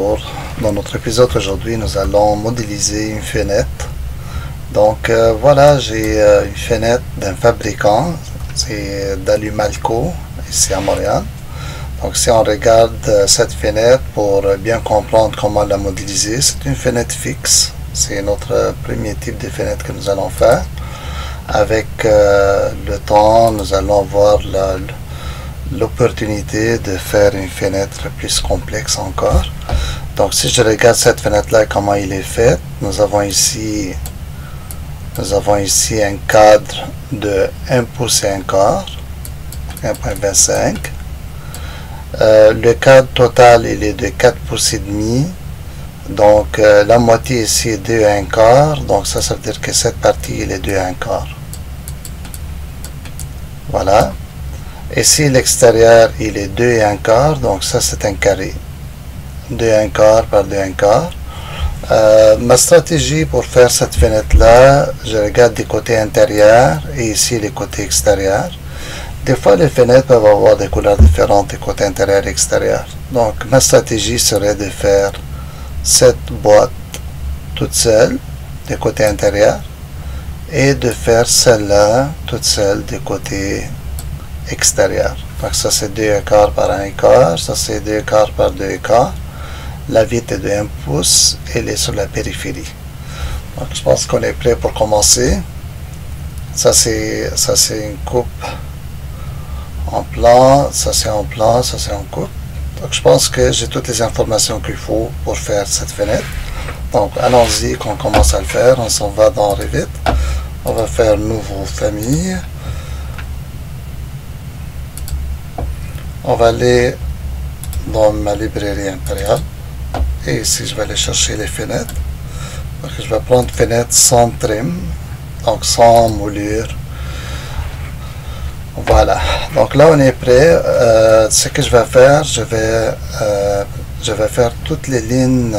bonjour. Dans notre épisode aujourd'hui, nous allons modéliser une fenêtre. Donc voilà, j'ai une fenêtre d'un fabricant, c'est d'Alumalco, ici à Montréal. Donc si on regarde cette fenêtre pour bien comprendre comment la modéliser, c'est une fenêtre fixe. C'est notre premier type de fenêtre que nous allons faire. Avec le temps, nous allons voir l'opportunité de faire une fenêtre plus complexe encore. Donc si je regarde cette fenêtre là, comment il est fait, nous avons ici un cadre de 1 pouce et un quart, 1.25. Le cadre total il est de 4 pouces et demi. Donc la moitié ici est 2 et un quart, donc ça veut dire que cette partie il est 2 et un quart. Voilà. Ici l'extérieur il est 2 et un quart, donc ça c'est un carré. 2 et un quart par 2 et un quart. Ma stratégie pour faire cette fenêtre là, je regarde des côtés intérieurs et ici les côtés extérieurs. Des fois les fenêtres peuvent avoir des couleurs différentes des côtés intérieurs et extérieurs. Donc ma stratégie serait de faire cette boîte toute seule des côtés intérieurs et de faire celle-là toute seule des côtés extérieurs. Donc ça c'est 2 quart par 1 quart, ça c'est 2 quarts par 2 quarts. La vitre est de 1 pouce et elle est sur la périphérie. Donc je pense qu'on est prêt pour commencer. Ça c'est une coupe en plan, ça c'est en plan, ça c'est en coupe. Donc je pense que j'ai toutes les informations qu'il faut pour faire cette fenêtre. Donc allons-y, qu'on commence à le faire. On s'en va dans Revit. On va faire nouveau famille. On va aller dans ma librairie impériale. Et ici je vais aller chercher les fenêtres. Donc je vais prendre fenêtre sans trim. Donc sans moulure. Voilà, donc là on est prêt. Ce que je vais faire, je vais faire toutes les lignes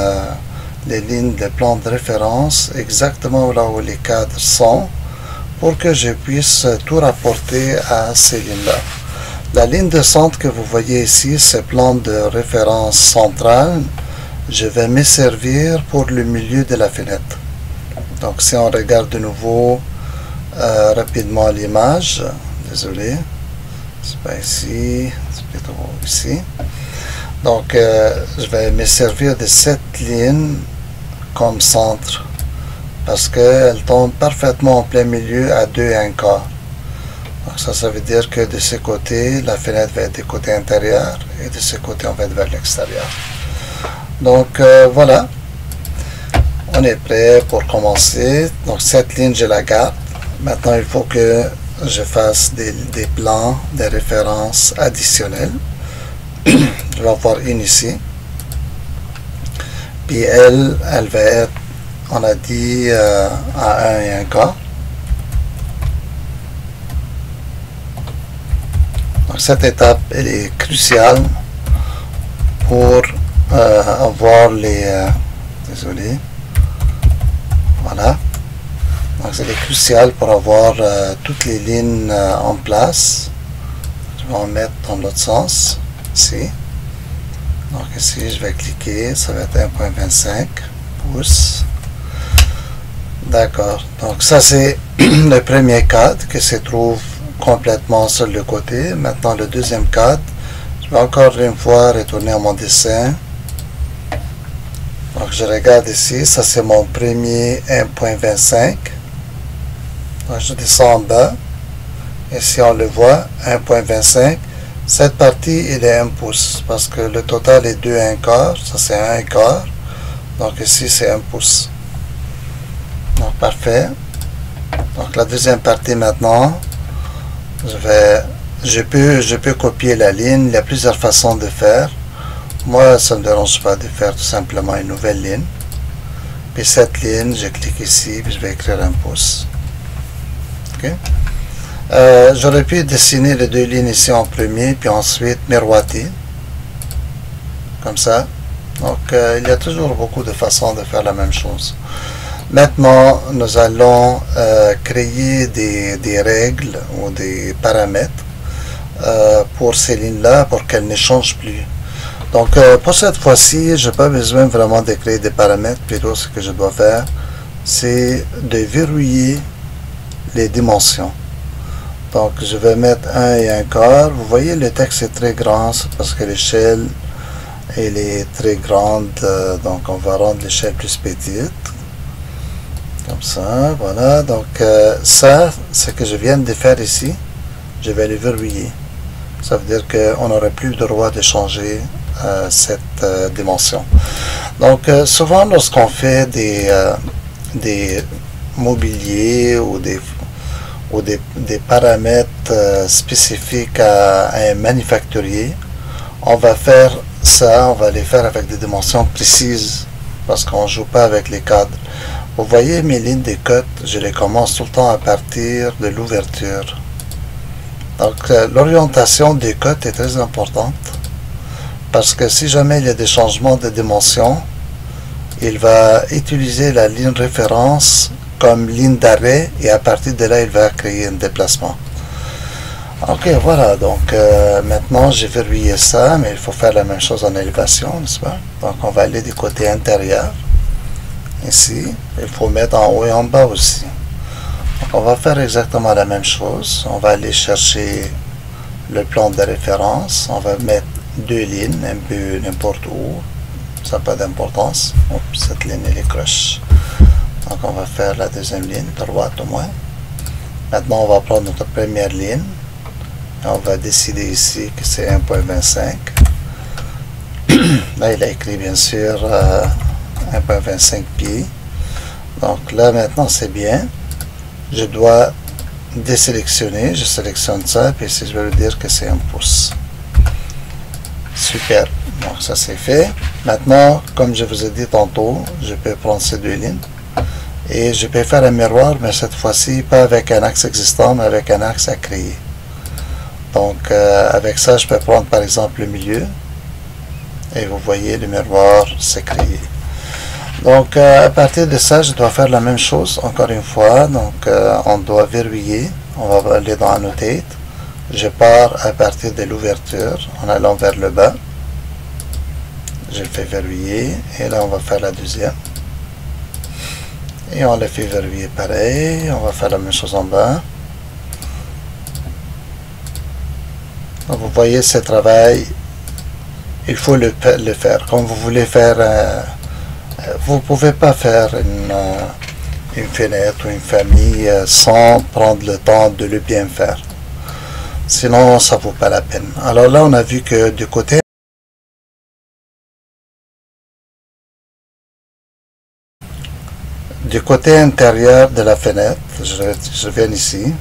de plan de référence exactement là où les cadres sont pour que je puisse tout rapporter à ces lignes-là. La ligne de centre que vous voyez ici, c'est plan de référence central. Je vais me servir pour le milieu de la fenêtre. Donc si on regarde de nouveau rapidement l'image, désolé, c'est pas ici, c'est plutôt ici. Donc je vais me servir de cette ligne comme centre parce qu'elle tombe parfaitement en plein milieu à 2 et un quart. Donc ça veut dire que de ce côté la fenêtre va être du côté intérieur et de ce côté on va être vers l'extérieur. Donc voilà, on est prêt pour commencer. Donc cette ligne je la garde. Maintenant il faut que je fasse des plans de référence additionnels. Je vais avoir une ici. Puis elle va être, on a dit, à 1 et un quart. Donc cette étape, elle est cruciale pour avoir les... désolé. Voilà. Donc c'est crucial pour avoir toutes les lignes en place. Je vais en mettre dans l'autre sens, ici. Donc ici je vais cliquer, ça va être 1.25 pouces. D'accord, donc ça c'est le premier cadre qui se trouve complètement sur le côté. Maintenant le deuxième cadre, je vais encore une fois retourner à mon dessin. Donc je regarde ici, ça c'est mon premier 1.25. Donc je descends en bas, ici on le voit, 1.25. Cette partie il est 1 pouce, parce que le total est 2 et un quart, ça c'est 1 quart. Donc ici c'est 1 pouce. Donc parfait. Donc la deuxième partie maintenant, je peux copier la ligne, il y a plusieurs façons de faire. Moi ça ne me dérange pas de faire tout simplement une nouvelle ligne. Puis cette ligne, je clique ici, puis je vais écrire 1 pouce. Okay. J'aurais pu dessiner les deux lignes ici en premier, puis ensuite miroiter, comme ça. Donc il y a toujours beaucoup de façons de faire la même chose. Maintenant, nous allons créer des règles ou des paramètres pour ces lignes-là, pour qu'elles ne changent plus. Donc pour cette fois-ci, je n'ai pas besoin vraiment de créer des paramètres, plutôt ce que je dois faire, c'est de verrouiller les dimensions. Donc je vais mettre 1,25. Vous voyez, le texte est très grand, parce que l'échelle elle est très grande, donc on va rendre l'échelle plus petite. Comme ça, voilà. Donc ça, ce que je viens de faire ici, je vais le verrouiller. Ça veut dire qu'on n'aurait plus le droit de changer cette dimension. Donc souvent lorsqu'on fait des mobiliers ou des paramètres spécifiques à un manufacturier, on va faire ça, on va les faire avec des dimensions précises parce qu'on ne joue pas avec les cadres. Vous voyez mes lignes de cote, je les commence tout le temps à partir de l'ouverture. Donc l'orientation des cotes est très importante parce que si jamais il y a des changements de dimension, il va utiliser la ligne référence comme ligne d'arrêt et à partir de là il va créer un déplacement. Ok, voilà, donc maintenant j'ai verrouillé ça, mais il faut faire la même chose en élévation, n'est-ce pas? Donc on va aller du côté intérieur, ici, il faut mettre en haut et en bas aussi. Donc on va faire exactement la même chose, on va aller chercher le plan de référence, on va mettre deux lignes, un peu n'importe où, ça n'a pas d'importance. Cette ligne elle est croche. Donc on va faire la deuxième ligne, droite au moins. Maintenant on va prendre notre première ligne. Et on va décider ici que c'est 1.25. Là il a écrit bien sûr 1.25 pieds. Donc là maintenant c'est bien. Je dois désélectionner, je sélectionne ça, puis ici je vais lui dire que c'est 1 pouce. Super, donc ça c'est fait. Maintenant, comme je vous ai dit tantôt, je peux prendre ces deux lignes et je peux faire un miroir, mais cette fois-ci pas avec un axe existant, mais avec un axe à créer. Donc avec ça, je peux prendre par exemple le milieu et vous voyez le miroir s'est créé. Donc à partir de ça, je dois faire la même chose encore une fois. Donc on doit verrouiller, on va aller dans Annotate. Je pars à partir de l'ouverture en allant vers le bas. Je le fais verrouiller et là on va faire la deuxième. Et on le fait verrouiller pareil. On va faire la même chose en bas. Donc vous voyez ce travail, il faut le faire. Quand vous voulez faire, vous ne pouvez pas faire une fenêtre ou une famille sans prendre le temps de le bien faire. Sinon, ça ne vaut pas la peine. Alors là, on a vu que du côté intérieur de la fenêtre, je viens ici.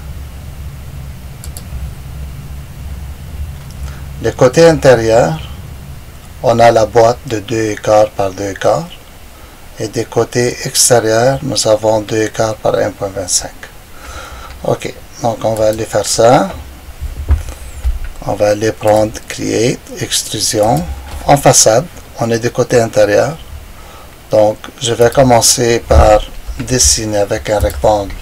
Le côté intérieur, on a la boîte de 2,25 par 2,25. Et du côté extérieur, nous avons 2,25 par 1.25. Ok, donc on va aller faire ça. On va aller prendre Create, Extrusion. En façade, on est du côté intérieur. Donc, je vais commencer par dessiner avec un rectangle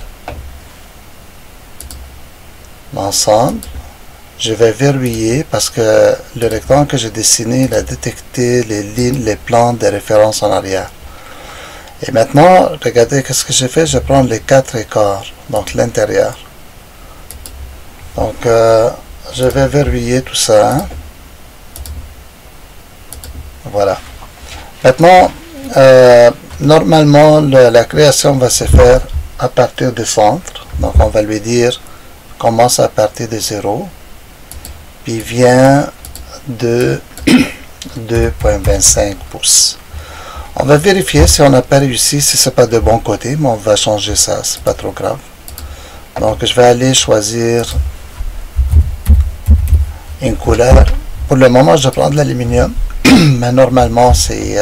l'ensemble. Je vais verrouiller parce que le rectangle que j'ai dessiné, il a détecté les lignes, les plans de référence en arrière. Et maintenant, regardez qu'est-ce que j'ai fait. Je prends les 4/4, donc l'intérieur. Donc, je vais verrouiller tout ça. Voilà. Maintenant, normalement, la création va se faire à partir du centre. Donc, on va lui dire, commence à partir de 0. Puis vient de 2.25 pouces. On va vérifier si on n'a pas réussi, si c'est pas de bon côté, mais on va changer ça, c'est pas trop grave. Donc, je vais aller choisir une couleur. Pour le moment, je prends de l'aluminium, mais normalement, c'est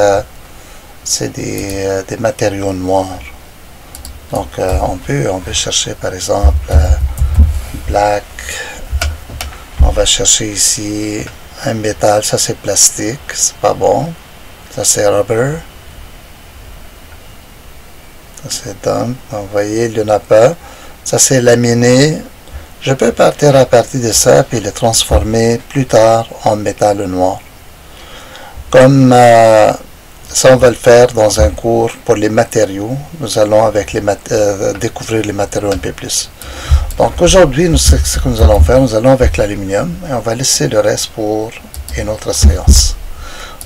des matériaux noirs. Donc, on peut chercher, par exemple, black. On va chercher ici un métal. Ça, c'est plastique. C'est pas bon. Ça, c'est rubber. Ça, c'est dump. Donc, vous voyez, il n'y en a pas. Ça, c'est laminé. Je peux partir à partir de ça puis le transformer plus tard en métal noir. Comme ça, on va le faire dans un cours pour les matériaux. Nous allons avec découvrir les matériaux un peu plus. Donc aujourd'hui, ce que nous allons faire, nous allons avec l'aluminium et on va laisser le reste pour une autre séance.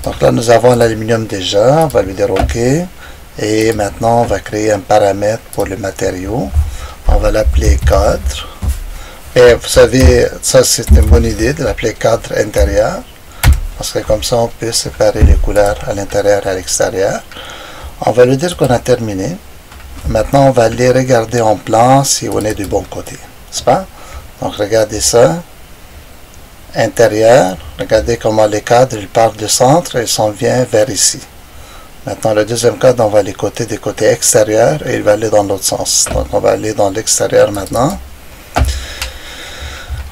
Donc là, nous avons l'aluminium déjà, on va lui dire OK. Et maintenant, on va créer un paramètre pour le matériau. On va l'appeler cadre. Et vous savez, ça c'est une bonne idée de l'appeler cadre intérieur. Parce que comme ça, on peut séparer les couleurs à l'intérieur et à l'extérieur. On va lui dire qu'on a terminé. Maintenant, on va aller regarder en plan si on est du bon côté. N'est-ce pas? Donc, regardez ça. Intérieur. Regardez comment les cadres, ils partent du centre et ils s'en viennent vers ici. Maintenant, le deuxième cadre, on va aller du côté extérieur et il va aller dans l'autre sens. Donc, on va aller dans l'extérieur maintenant.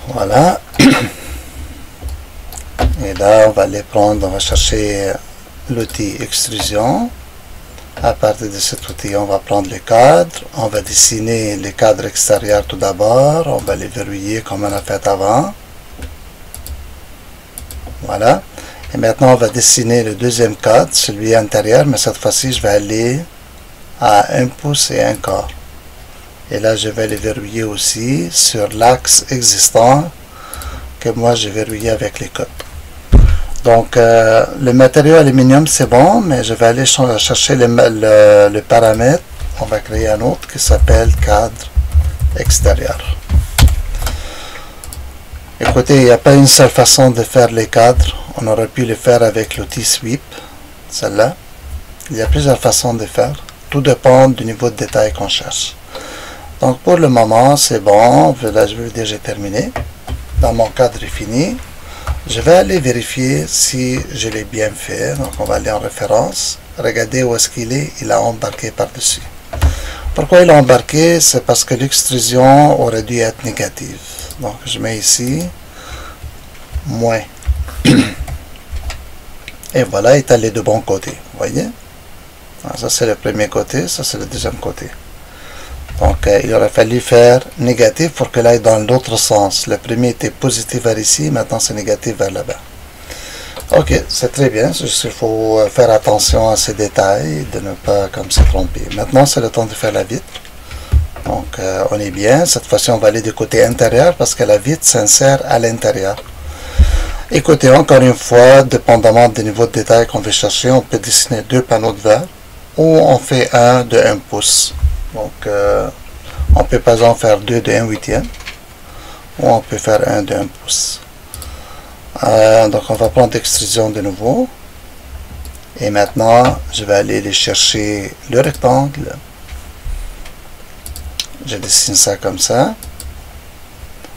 Voilà. Et là, on va aller prendre, on va chercher l'outil extrusion. À partir de cet outil, on va prendre les cadres. On va dessiner les cadres extérieurs tout d'abord. On va les verrouiller comme on a fait avant. Voilà. Et maintenant, on va dessiner le deuxième cadre, celui intérieur, mais cette fois-ci, je vais aller à 1 pouce et 1 quart. Et là, je vais les verrouiller aussi sur l'axe existant que moi, j'ai verrouillé avec les codes. Donc, le matériau aluminium, c'est bon, mais je vais aller chercher le paramètre. On va créer un autre qui s'appelle cadre extérieur. Écoutez, il n'y a pas une seule façon de faire les cadres. On aurait pu le faire avec l'outil sweep, celle-là. Il y a plusieurs façons de faire. Tout dépend du niveau de détail qu'on cherche. Donc, pour le moment, c'est bon. Là, je veux dire, j'ai terminé. Dans mon cadre est fini. Je vais aller vérifier si je l'ai bien fait. Donc, on va aller en référence. Regardez où est-ce qu'il est. Il a embarqué par-dessus. Pourquoi il a embarqué? C'est parce que l'extrusion aurait dû être négative. Donc, je mets ici moins. Et voilà, il est allé de bon côté. Vous voyez? Alors, ça, c'est le premier côté. Ça, c'est le deuxième côté. Donc, il aurait fallu faire négatif pour que aille dans l'autre sens. Le premier était positif vers ici, maintenant c'est négatif vers là-bas. Ok, c'est très bien. Il faut faire attention à ces détails, de ne pas comme se tromper. Maintenant, c'est le temps de faire la vitre. Donc, on est bien. Cette fois-ci, on va aller du côté intérieur parce que la vitre s'insère à l'intérieur. Écoutez, encore une fois, dépendamment du niveau de détail qu'on veut chercher, on peut dessiner deux panneaux de verre ou on fait un de 1 pouce. Donc, on peut par exemple faire 2 de 1/8 ou on peut faire 1 de 1 pouce. Donc, on va prendre l'extrusion de nouveau. Et maintenant, je vais aller chercher le rectangle. Je dessine ça comme ça.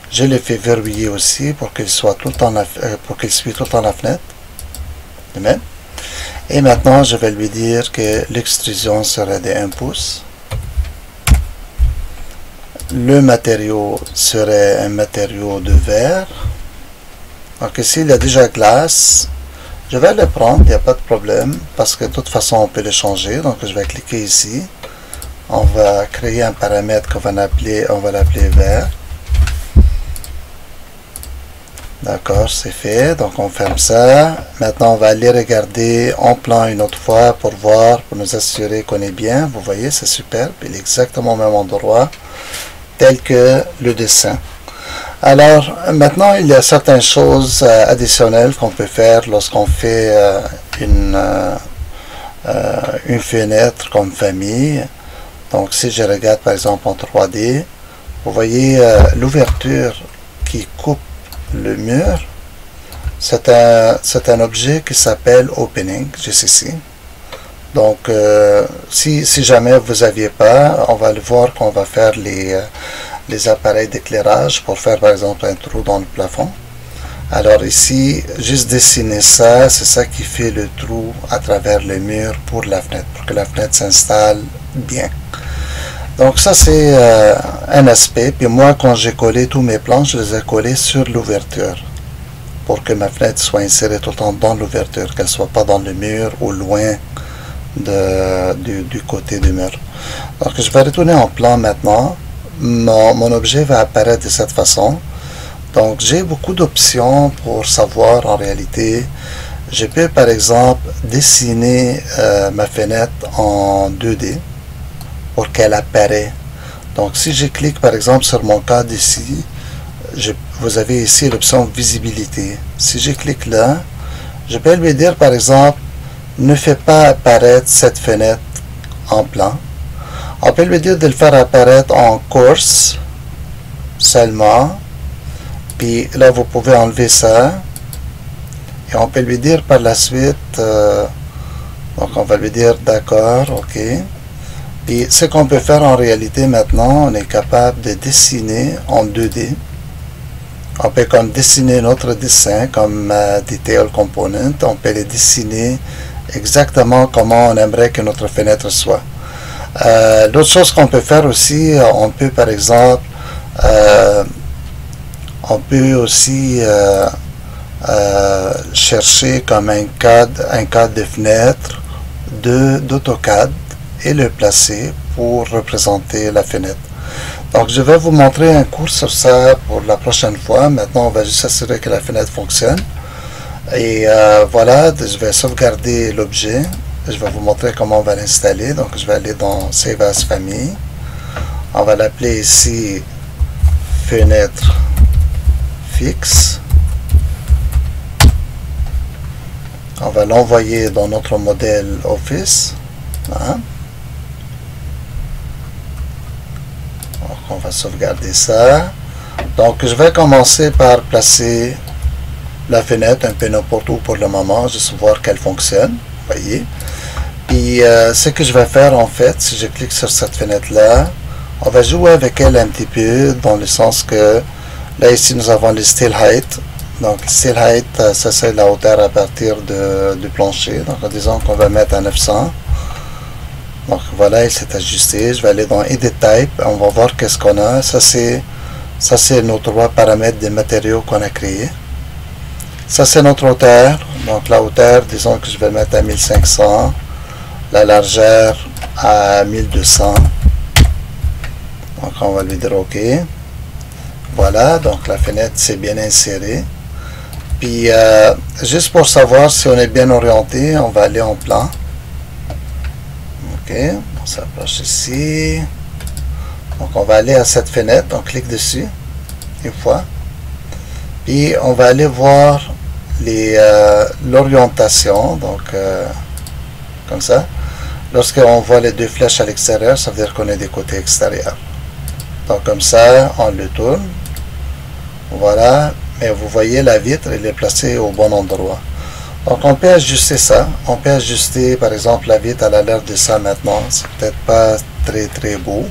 Je le fais verrouiller aussi pour qu'il soit tout le temps pour qu'il suive tout le temps la fenêtre. De même. Et maintenant, je vais lui dire que l'extrusion serait de 1 pouce. Le matériau serait un matériau de verre. Donc ici, il y a déjà glace. Je vais le prendre, il n'y a pas de problème, parce que de toute façon, on peut le changer. Donc, je vais cliquer ici. On va créer un paramètre qu'on va l'appeler verre. D'accord, c'est fait. Donc, on ferme ça. Maintenant, on va aller regarder en plan une autre fois pour voir, pour nous assurer qu'on est bien. Vous voyez, c'est superbe. Il est exactement au même endroit, tel que le dessin. Alors, maintenant, il y a certaines choses additionnelles qu'on peut faire lorsqu'on fait une fenêtre comme famille. Donc, si je regarde par exemple en 3D, vous voyez l'ouverture qui coupe le mur. C'est un objet qui s'appelle Opening, juste ici. Donc, si jamais vous n'aviez pas, on va le voir qu'on va faire les appareils d'éclairage pour faire par exemple un trou dans le plafond. Alors ici, juste dessiner ça, c'est ça qui fait le trou à travers le mur pour la fenêtre, pour que la fenêtre s'installe bien. Donc ça c'est un aspect, puis moi quand j'ai collé tous mes plans, je les ai collés sur l'ouverture, pour que ma fenêtre soit insérée tout le temps dans l'ouverture, qu'elle ne soit pas dans le mur ou loin du côté du mur. Donc je vais retourner en plan maintenant. Mon objet va apparaître de cette façon. Donc j'ai beaucoup d'options pour savoir en réalité je peux par exemple dessiner ma fenêtre en 2D pour qu'elle apparaît. Donc si je clique par exemple sur mon cadre ici, vous avez ici l'option visibilité. Si je clique là, je peux lui dire par exemple, ne fais pas apparaître cette fenêtre en plan. On peut lui dire de le faire apparaître en course seulement. Puis là, vous pouvez enlever ça. Et on peut lui dire par la suite, donc on va lui dire d'accord, ok. Puis ce qu'on peut faire en réalité maintenant, on est capable de dessiner en 2D. On peut comme dessiner notre dessin comme Detail Component. On peut les dessiner exactement comment on aimerait que notre fenêtre soit. L'autre chose qu'on peut faire aussi, on peut par exemple, on peut aussi chercher comme un cadre de fenêtre d'AutoCAD et le placer pour représenter la fenêtre. Donc je vais vous montrer un cours sur ça pour la prochaine fois. Maintenant on va juste s'assurer que la fenêtre fonctionne. Et voilà, je vais sauvegarder l'objet. Je vais vous montrer comment on va l'installer. Donc je vais aller dans Save as Famille. On va l'appeler ici fenêtre fixe. On va l'envoyer dans notre modèle Office. Hein? Donc on va sauvegarder ça. Donc je vais commencer par placer la fenêtre un peu n'importe où pour le moment, juste voir qu'elle fonctionne. Voyez. Puis ce que je vais faire en fait, si je clique sur cette fenêtre là, on va jouer avec elle un petit peu dans le sens que là ici nous avons le Still Height. Donc Still Height, ça c'est la hauteur à partir du plancher. Donc disons qu'on va mettre à 900. Donc voilà, il s'est ajusté. Je vais aller dans Edit Type. On va voir qu'est-ce qu'on a. Ça c'est nos 3 paramètres des matériaux qu'on a créés. Ça c'est notre hauteur. Donc la hauteur, disons que je vais mettre à 1500. La largeur à 1200. Donc on va lui dire OK. Voilà, donc la fenêtre c'est bien insérée. Puis juste pour savoir si on est bien orienté, on va aller en plan. Ok, on s'approche ici. Donc on va aller à cette fenêtre, on clique dessus une fois. Puis on va aller voir l'orientation, donc comme ça. Lorsqu'on voit les 2 flèches à l'extérieur, ça veut dire qu'on est des côtés extérieurs. Donc comme ça, on le tourne. Voilà, mais vous voyez la vitre, elle est placée au bon endroit. Donc on peut ajuster ça. On peut ajuster par exemple la vitre à l'air de ça maintenant. C'est peut-être pas très beau.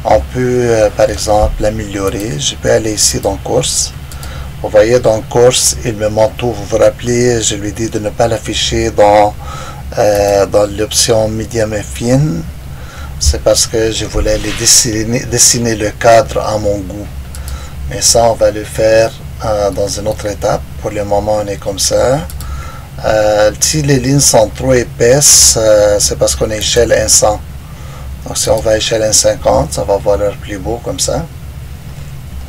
On peut par exemple l'améliorer. Je peux aller ici dans course. Vous voyez dans course, il me montre tout. Vous vous rappelez, je lui dis de ne pas l'afficher dans l'option medium et fine. C'est parce que je voulais les dessiner le cadre à mon goût. Mais ça, on va le faire dans une autre étape. Pour le moment, on est comme ça. Si les lignes sont trop épaisses, c'est parce qu'on est échelle 100. Donc, si on va à échelle 1,50, ça va avoir l'air plus beau comme ça.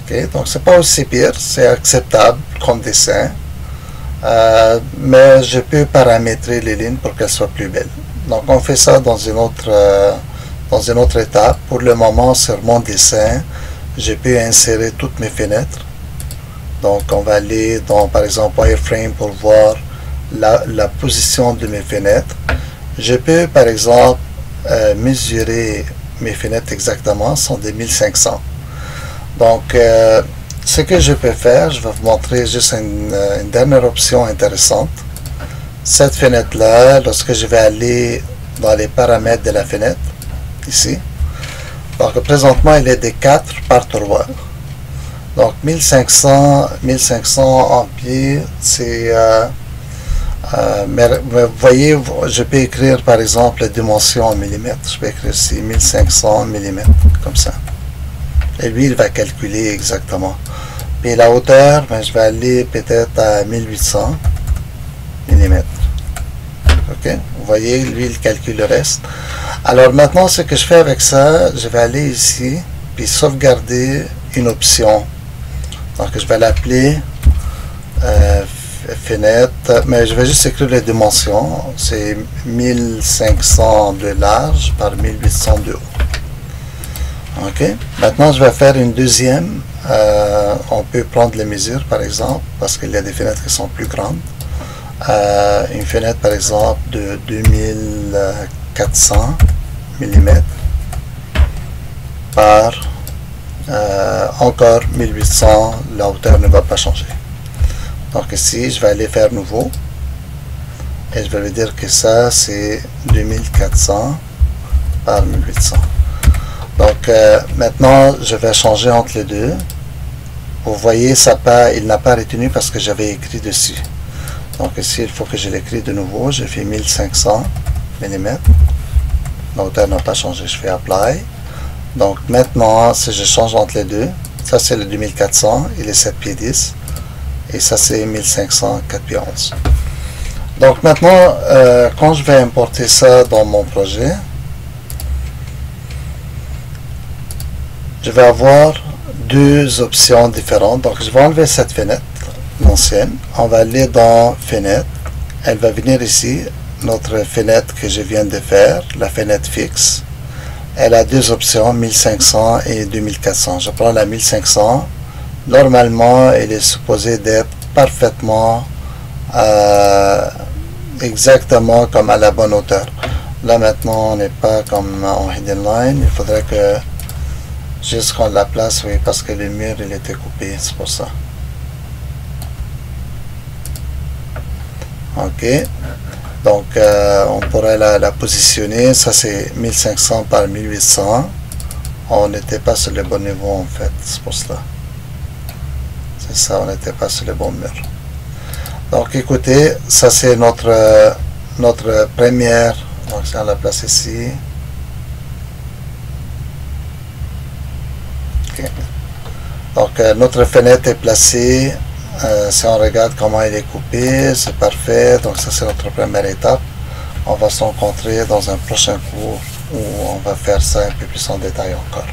Okay, donc, c'est pas aussi pire. C'est acceptable comme dessin. Mais je peux paramétrer les lignes pour qu'elles soient plus belles. Donc, on fait ça dans une autre étape. Pour le moment, sur mon dessin, je peux insérer toutes mes fenêtres. Donc on va aller dans par exemple Wireframe pour voir la position de mes fenêtres. Je peux par exemple mesurer mes fenêtres exactement, sont des 1500. Donc ce que je peux faire, je vais vous montrer juste une dernière option intéressante. Cette fenêtre là, lorsque je vais aller dans les paramètres de la fenêtre, ici, donc présentement il est de 4 par 3. Donc 1500 en pied, c'est mais vous voyez, je peux écrire par exemple les dimensions en millimètres. Je peux écrire ici 1500 millimètres, comme ça. Et lui, il va calculer exactement. Puis la hauteur, ben, je vais aller peut-être à 1800 millimètres. Ok, vous voyez, lui, il calcule le reste. Alors maintenant, ce que je fais avec ça, je vais aller ici, puis sauvegarder une option. Donc je vais l'appeler fenêtre, mais je vais juste écrire les dimensions. C'est 1500 de large par 1800 de haut. Ok. Maintenant, je vais faire une deuxième. On peut prendre les mesures, par exemple, parce qu'il y a des fenêtres qui sont plus grandes. Une fenêtre, par exemple, de 2400 mm par encore 1800, la hauteur ne va pas changer. Donc ici, je vais aller faire nouveau et je vais lui dire que ça c'est 2400 par 1800. Donc maintenant, je vais changer entre les deux. Vous voyez, il n'a pas retenu parce que j'avais écrit dessus. Donc ici, il faut que je l'écris de nouveau. J'ai fait 1500 mm. La hauteur n'a pas changé. Je fais Apply. Donc maintenant, si je change entre les deux, ça c'est le 2400, il est 7 pieds 10. Et ça c'est 1500, 4 pieds 11. Donc maintenant, quand je vais importer ça dans mon projet, je vais avoir deux options différentes. Donc je vais enlever cette fenêtre, l'ancienne. On va aller dans Fenêtre. Elle va venir ici, notre fenêtre que je viens de faire, la fenêtre fixe. Elle a deux options, 1500 et 2400. Je prends la 1500. Normalement, elle est supposée d'être parfaitement exactement comme à la bonne hauteur. Là maintenant, on n'est pas comme en hidden line. Il faudrait que juste qu'on la place, oui, parce que le mur il était coupé, c'est pour ça. Ok. Donc, on pourrait la positionner. Ça, c'est 1500 par 1800. On n'était pas sur le bon niveau, en fait. C'est pour cela. C'est ça, on n'était pas sur le bon mur. Donc, écoutez, ça, c'est notre première. Donc, on la place ici. Okay. Donc, notre fenêtre est placée. Si on regarde comment il est coupé, c'est parfait. Donc ça c'est notre première étape. On va se rencontrer dans un prochain cours où on va faire ça un peu plus en détail encore.